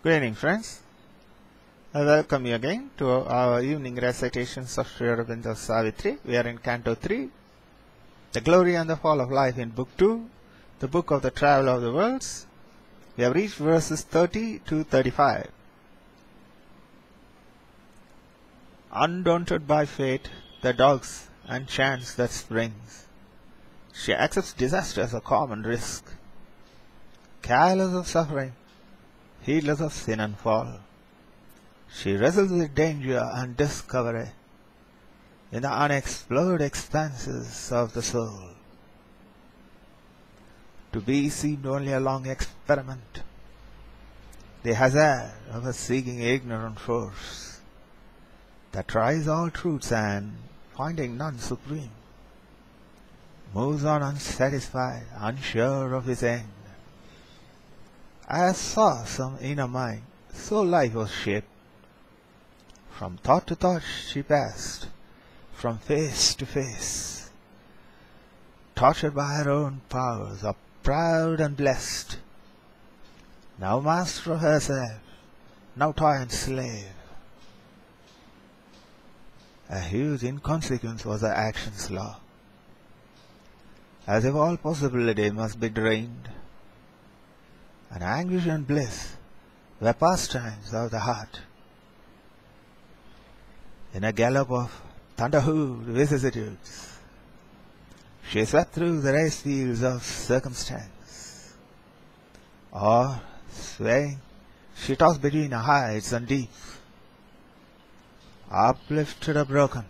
Good evening, friends. I welcome you again to our evening recitations of Sri Aurobindo Savitri. We are in Canto 3, The Glory and the Fall of Life in Book 2, the Book of the Travel of the Worlds. We have reached verses 30 to 35. Undaunted by fate, the dogs and chance that springs, she accepts disaster as a common risk. Careless of suffering, heedless of sin and fall, she wrestles with danger and discovery in the unexplored expanses of the soul. To be seemed only a long experiment, the hazard of a seeking ignorant force that tries all truths and, finding none supreme, moves on unsatisfied, unsure of his end. As saw some inner mind, so life was shaped. From thought to thought she passed, from face to face, tortured by her own powers, up proud and blessed, now master of herself, now toy and slave. A huge inconsequence was her action's law, as if all possibility must be drained, and anguish and bliss were pastimes of the heart. In a gallop of thunder-hooved vicissitudes, she swept through the race fields of circumstance, or, swaying, she tossed between heights and deeps, uplifted or broken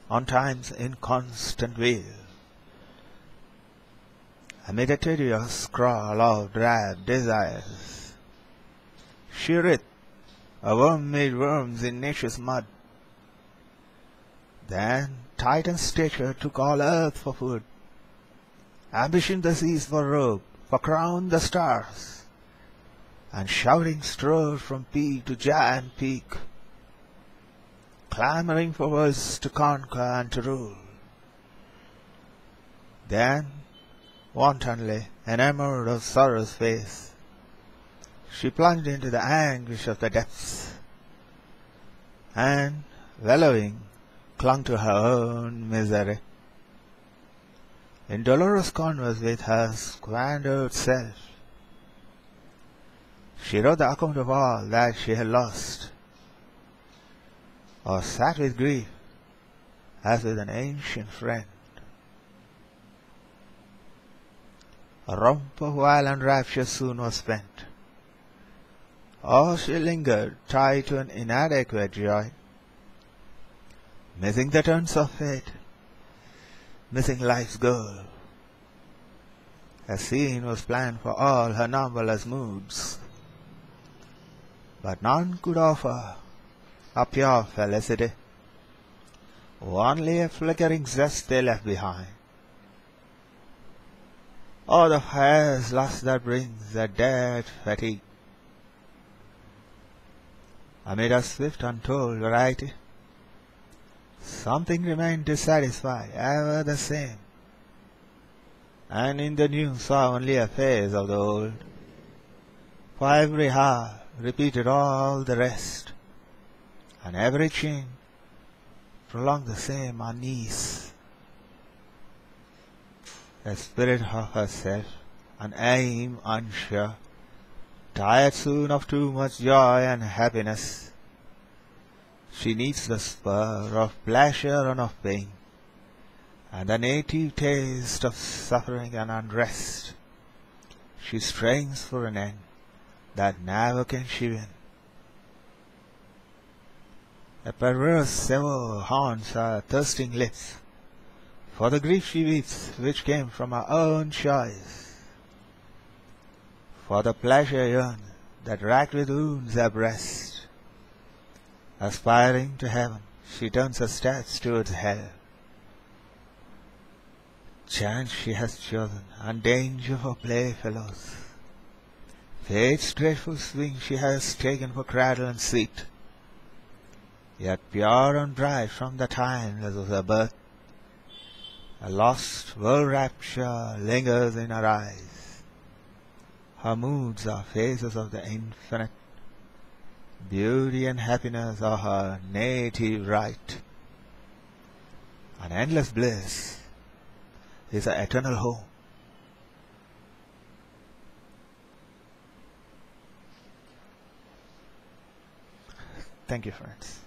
on time's inconstant wheel, amid a tedious scrawl of drab desires. She writhed, a worm made worms in nature's mud. Then Titan's stature took all earth for food, ambition the seas for robe, for crown the stars, and shouting strode from peak to giant peak, clamoring for worlds to conquer and to rule. Then, wantonly, enamored of sorrow's face, she plunged into the anguish of the depths, and, bellowing, clung to her own misery. In dolorous converse with her squandered self, she wrote the account of all that she had lost, or sat with grief as with an ancient friend. A romp of violent rapture soon was spent, or she lingered tied to an inadequate joy, missing the turns of fate, missing life's goal. A scene was planned for all her numberless moods, but none could offer a pure felicity. Only a flickering zest they left behind. Oh, the fire's lust that brings a dead fatigue. Amid a swift untold variety, something remained to satisfy, ever the same, and in the new saw only a phase of the old. For every hour repeated all the rest, and every chain prolonged the same unease. A spirit of herself, an aim unsure, tired soon of too much joy and happiness, she needs the spur of pleasure and of pain, and the native taste of suffering and unrest. She strains for an end that never can she win. A perverse savour haunts her thirsting lips, for the grief she weeps which came from her own choice. For the pleasure yearns that racked with wounds her breast. Aspiring to heaven, she turns her steps towards hell. Chance she has chosen, and danger for playfellows. Fate's dreadful swing she has taken for cradle and seat. Yet pure and bright from the timeless of her birth, a lost world rapture lingers in her eyes, Her moods are phases of the infinite. Beauty and happiness are her native right. An endless bliss is her eternal home. Thank you, friends.